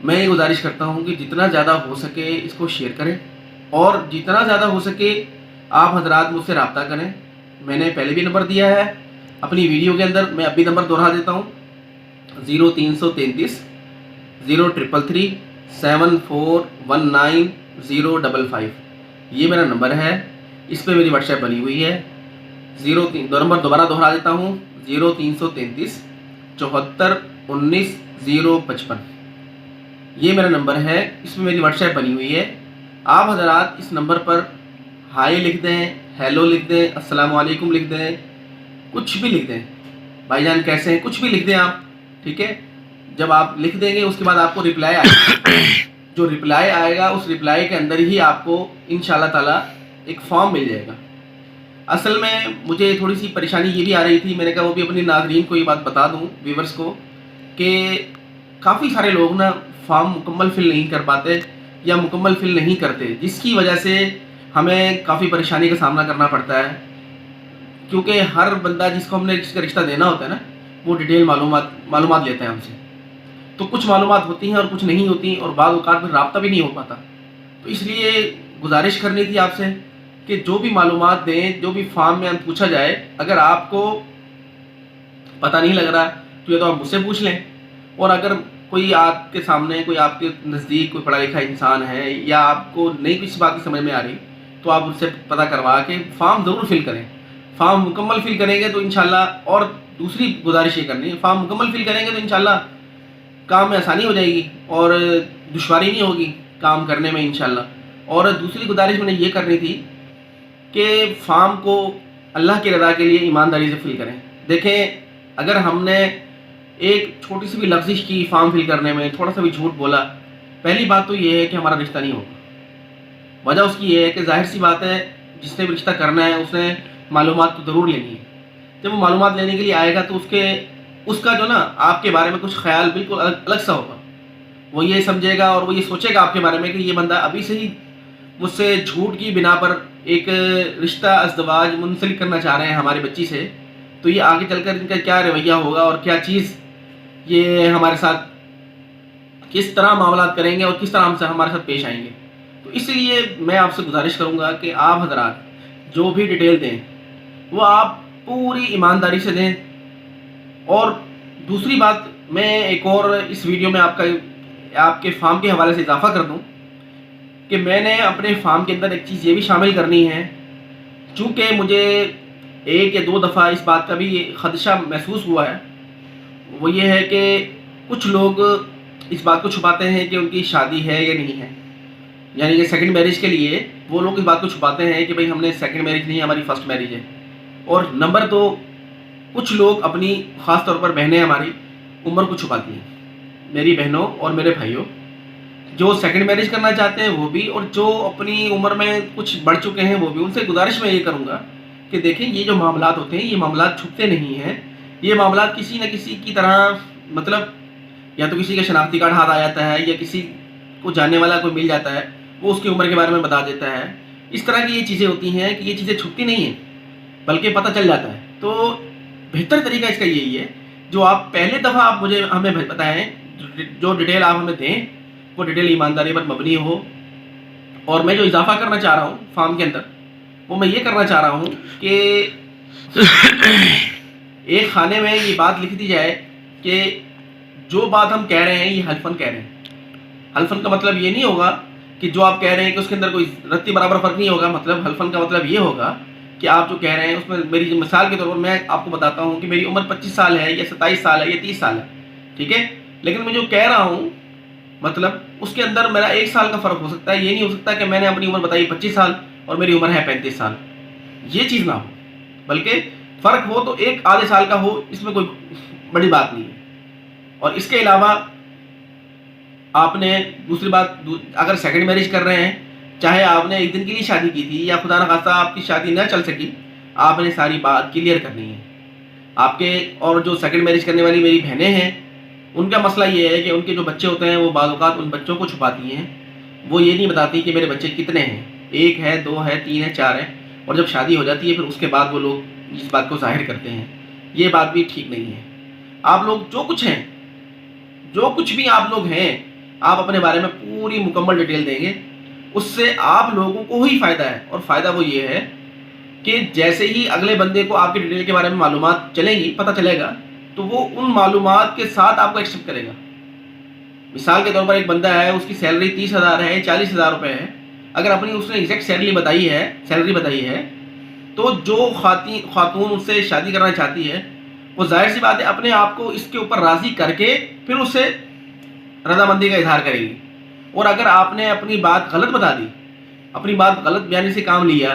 میں یہ گزارش کرتا ہوں کہ جتنا زیادہ ہو سکے اس کو شیئر کریں، اور جتنا زیادہ ہو سکے آپ حضرات مجھ سے رابطہ کریں۔ میں نے پہلے بھی نمبر دیا ہے اپنی ویڈیو کے اندر، میں اب بھی نمبر دوہرا دیتا ہوں، 0333 033 7419 055، یہ میرا نمبر ہے، اس پہ میری واٹس ایپ بنی ہوئی ہے۔ دو نمبر دوبارہ دوہرا دیتا ہوں، 0333 74 19 055، یہ میرا نمبر ہے، اس میں میری واٹس ایپ بنی ہوئی ہے۔ آپ حضرات اس نمبر پر ہائی لکھ دیں، ہیلو لکھ دیں، السلام علیکم لکھ دیں، کچھ بھی لکھ دیں، بھائی جان کیسے ہیں، کچھ بھی لکھ دیں آپ، ٹھیک ہے۔ جب آپ لکھ دیں گے اس کے بعد آپ کو رپلائی آئے گا، جو رپلائی آئے گا اس رپلائی کے اندر ہی آپ کو انشاءاللہ تعالیٰ ایک فارم مل جائے گا۔ اصل میں مجھے تھوڑی سی پریشانی یہ بھی آ رہی تھی، میں نے کہا وہ بھی اپنے ناظرین کو یہ بات بتا دوں، ویورز کو، کہ کافی سارے لوگ نا فارم مکمل فل نہیں کر پاتے یا مکمل فل نہیں کرتے، جس کی وجہ سے ہمیں کافی پریشانی کا سامنا کرنا پڑتا ہے، کیونکہ ہر بندہ جس کو ہم نے اس کا رشتہ دینا ہوتا ہے نا، وہ ڈیٹیل معلومات لیتے ہیں ہم سے، تو کچھ معلومات ہوتی ہیں اور کچھ نہیں ہوتی، اور بعض اوقات میں رابطہ بھی نہیں ہو پاتا۔ تو اس لیے گزارش کرنی تھی آپ سے کہ جو بھی معلومات دیں، جو بھی فارم میں پوچھا جائے، اگر آپ کو پتہ نہیں لگ رہا تو یہ تو آپ مجھ سے پوچھ لیں، اور اگر کوئی آپ کے سامنے، کوئی آپ کے نزدیک کوئی پڑھا لکھا انسان ہے، یا آپ کو نہیں کسی بات کی سمجھ میں آ رہی، تو آپ اس سے پتہ کروا کے فارم ضرور فل کریں۔ فارم مکمل فل کریں گے تو انشاءاللہ، اور دوسری گزارش یہ کرنی ہے، فارم مکمل فل کریں گے تو انشاءاللہ کام میں آسانی ہو جائے گی اور دشواری نہیں ہوگی کام کرنے میں انشاءاللہ۔ اور دوسری گزارش میں نے یہ کرنی تھی کہ فارم کو اللہ کی رضا کے لیے ایمانداری سے فل کریں۔ دیکھیں، اگر ہم نے ایک چھوٹی سی بھی لغزش کی فارم فل کرنے میں، تھوڑا سا بھی جھوٹ بولا، پہلی بات تو یہ ہے کہ ہمارا رشتہ نہیں ہوگا۔ وجہ اس کی یہ ہے کہ ظاہر سی بات ہے، جس نے بھی رشتہ کرنا ہے اس نے معلومات تو ضرور لینی ہے۔ جب وہ معلومات لینے کے لیے آئے گا تو اس کا جو نا آپ کے بارے میں کچھ خیال بالکل الگ سا ہوگا۔ وہ یہ سمجھے گا اور وہ یہ سوچے گا آپ کے بارے میں کہ یہ بندہ ابھی سے ہی مجھ سے جھوٹ کی بنا پر ایک رشتہ ازدواج منسلک کرنا چاہ رہے ہیں ہماری بچی سے، تو یہ آگے چل کر ان کا کیا رویہ ہوگا اور کیا چیز یہ ہمارے ساتھ کس طرح معاملات کریں گے اور کس طرح ہمارے ساتھ پیش آئیں گے۔ تو اس لیے میں آپ سے گزارش کروں گا کہ آپ حضرات جو بھی ڈیٹیل دیں وہ آپ پوری ایمانداری سے دیں۔ اور دوسری بات، میں ایک اور اس ویڈیو میں آپ کے فارم کے حوالے سے اضافہ کر دوں کہ میں نے اپنے فارم کے اندر ایک چیز یہ بھی شامل کرنی ہے، چونکہ مجھے 1 یا 2 دفعہ اس بات کا بھی خدشہ محسوس ہوا ہے، وہ یہ ہے کہ کچھ لوگ اس بات کو چھپاتے ہیں کہ ان کی شادی ہے یا نہیں ہے، یعنی کہ سیکنڈ میرج کے لیے وہ لوگ اس بات کو چھپاتے ہیں کہ بھئی ہم نے سیکنڈ میرج نہیں، ہماری فرسٹ میرج ہے۔ اور نمبر 2، کچھ لوگ اپنی، خاص طور پر بہنیں ہماری، عمر کو چھپاتی ہیں، میری بہنوں اور میرے بھائیوں، جو سیکنڈ میرج کرنا چاہتے ہیں وہ بھی، اور جو اپنی عمر میں کچھ بڑھ چکے ہیں وہ بھی۔ ان سے گزارش میں یہ کروں گا کہ دیکھیں، یہ جو معاملات ہوتے ہیں یہ معاملات چھپتے نہیں ہیں، یہ معاملات کسی نہ کسی کی طرح، مطلب یا تو کسی کا شناختی کارڈ ہاتھ آ جاتا ہے، یا کسی کو جاننے والا کوئی مل جاتا ہے، وہ اس کی عمر کے بارے میں بتا دیتا ہے۔ اس طرح کی یہ چیزیں ہوتی ہیں کہ یہ چیزیں چھپتی نہیں ہیں بلکہ پتہ چل جاتا ہے۔ تو بہتر طریقہ اس کا یہی ہے، جو آپ پہلے دفعہ آپ ہمیں بتائیں، جو ڈیٹیل آپ ہمیں دیں وہ ڈیٹیل ایمانداری پر مبنی ہو۔ اور میں جو اضافہ کرنا چاہ رہا ہوں فارم کے اندر، وہ میں یہ کرنا چاہ رہا ہوں کہ ایک خانے میں یہ بات لکھ دی جائے کہ جو بات ہم کہہ رہے ہیں یہ حلفاً کہہ رہے ہیں۔ حلفاً کا مطلب یہ نہیں ہوگا کہ جو آپ کہہ رہے ہیں کہ اس کے اندر کوئی رتی برابر فرق نہیں ہوگا، مطلب حلفاً کا مطلب یہ ہوگا کہ آپ جو کہہ رہے ہیں اس میں، میری مثال کے طور پر میں آپ کو بتاتا ہوں کہ میری عمر 25 سال ہے یا 27 سال ہے یا 30 سال ہے، ٹھیک ہے، لیکن میں جو کہہ رہا ہوں مطلب اس کے اندر میرا 1 سال کا فرق ہو سکتا ہے۔ یہ نہیں ہو سکتا کہ میں نے اپنی عمر بتائی 25 سال اور میری عمر ہے 35 سال، یہ چیز نہ ہو، بلکہ فرق ہو تو 1 آدھے سال کا ہو، اس میں کوئی بڑی بات نہیں ہے۔ اور اس کے علاوہ آپ نے دوسری بات، اگر سیکنڈ میرج کر رہے ہیں، چاہے آپ نے 1 دن کے لیے شادی کی تھی یا خدا نخواستہ آپ کی شادی نہ چل سکی، آپ نے ساری بات کلیئر کرنی ہے آپ کے۔ اور جو سیکنڈ میرج کرنے والی میری بہنیں ہیں، ان کا مسئلہ یہ ہے کہ ان کے جو بچے ہوتے ہیں وہ بعض اوقات ان بچوں کو چھپاتی ہیں، وہ یہ نہیں بتاتی کہ میرے بچے کتنے ہیں، 1 ہے، 2 ہے، 3 ہے، 4 ہے، اور جب شادی ہو جاتی ہے پھر اس کے بعد وہ لوگ اس بات کو ظاہر کرتے ہیں۔ یہ بات بھی ٹھیک نہیں ہے۔ آپ لوگ جو کچھ ہیں، جو کچھ بھی آپ لوگ ہیں، آپ اپنے بارے میں پوری مکمل ڈیٹیل دیں گے، اس سے آپ لوگوں کو ہی فائدہ ہے، اور فائدہ وہ یہ ہے کہ جیسے ہی اگلے بندے کو آپ کی ڈیٹیل کے بارے میں معلومات چلیں گی، پتہ چلے گا، تو وہ ان معلومات کے ساتھ آپ کو ایکسیپٹ کرے گا۔ مثال کے طور پر ایک بندہ ہے، اس کی سیلری 30,000 ہے، 40,000 روپے ہے، اگر اپنی اس نے ایگزیکٹ سیلری بتائی ہے تو جو خاتون اس سے شادی کرنا چاہتی ہے، وہ ظاہر سی بات ہے اپنے آپ کو اس کے اوپر راضی کر کے پھر اس سے رضامندی کا اظہار کرے گی۔ اور اگر آپ نے اپنی بات غلط بتا دی، اپنی بات غلط بیانی سے کام لیا،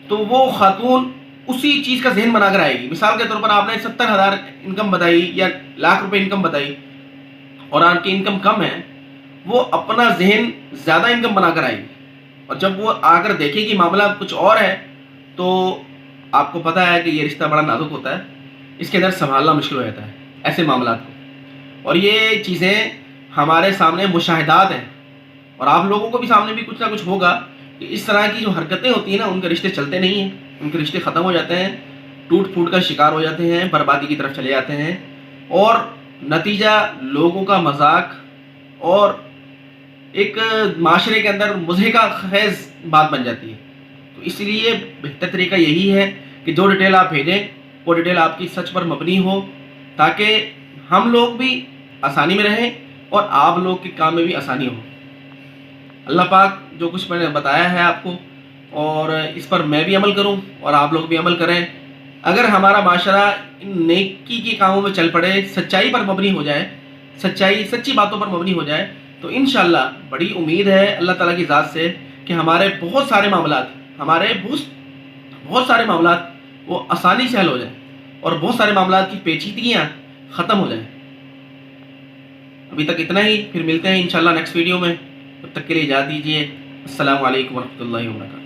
تو وہ خاتون اسی چیز کا ذہن بنا کر آئے گی۔ مثال کے طور پر آپ نے 70,000 انکم بتائی یا لاکھ روپے انکم بتائی اور آپ کی انکم کم ہے، وہ اپنا ذہن زیادہ انکم بنا کر آئے گی، اور جب وہ آ کر دیکھے گی معاملہ کچھ اور ہے، تو آپ کو پتہ ہے کہ یہ رشتہ بڑا نازک ہوتا ہے، اس کے اندر سنبھالنا مشکل ہو جاتا ہے ایسے معاملات کو۔ اور یہ چیزیں ہمارے سامنے مشاہدات ہیں، اور آپ لوگوں کو بھی سامنے بھی کچھ نہ کچھ ہوگا کہ اس طرح کی جو حرکتیں ہوتی ہیں نا، ان کے رشتے چلتے نہیں ہیں، ان کے رشتے ختم ہو جاتے ہیں، ٹوٹ پھوٹ کا شکار ہو جاتے ہیں، بربادی کی طرف چلے جاتے ہیں، اور نتیجہ لوگوں کا مذاق اور ایک معاشرے کے اندر مضحکہ خیز بات بن جاتی ہے۔ تو اس لیے بہتر طریقہ یہی ہے کہ جو ڈیٹیل آپ بھیجیں وہ ڈیٹیل آپ کی سچ پر مبنی ہو، تاکہ ہم لوگ بھی آسانی میں رہیں اور آپ لوگ کے کام میں بھی آسانی ہو۔ اللہ پاک جو کچھ میں نے بتایا ہے آپ کو، اور اس پر میں بھی عمل کروں اور آپ لوگ بھی عمل کریں۔ اگر ہمارا معاشرہ ان نیکی کے کاموں میں چل پڑے، سچائی پر مبنی ہو جائے، سچی باتوں پر مبنی ہو جائے، تو انشاءاللہ بڑی امید ہے اللہ تعالیٰ کی ذات سے کہ ہمارے بہت سارے معاملات وہ آسانی سے حل ہو جائیں، اور بہت سارے معاملات کی پیچیدگیاں ختم ہو جائیں۔ ابھی تک اتنا ہی، پھر ملتے ہیں انشاءاللہ نیکسٹ ویڈیو میں، تب تک کے لیے اجازت دیجیے۔ السلام علیکم ورحمۃ اللہ وبرکاتہ۔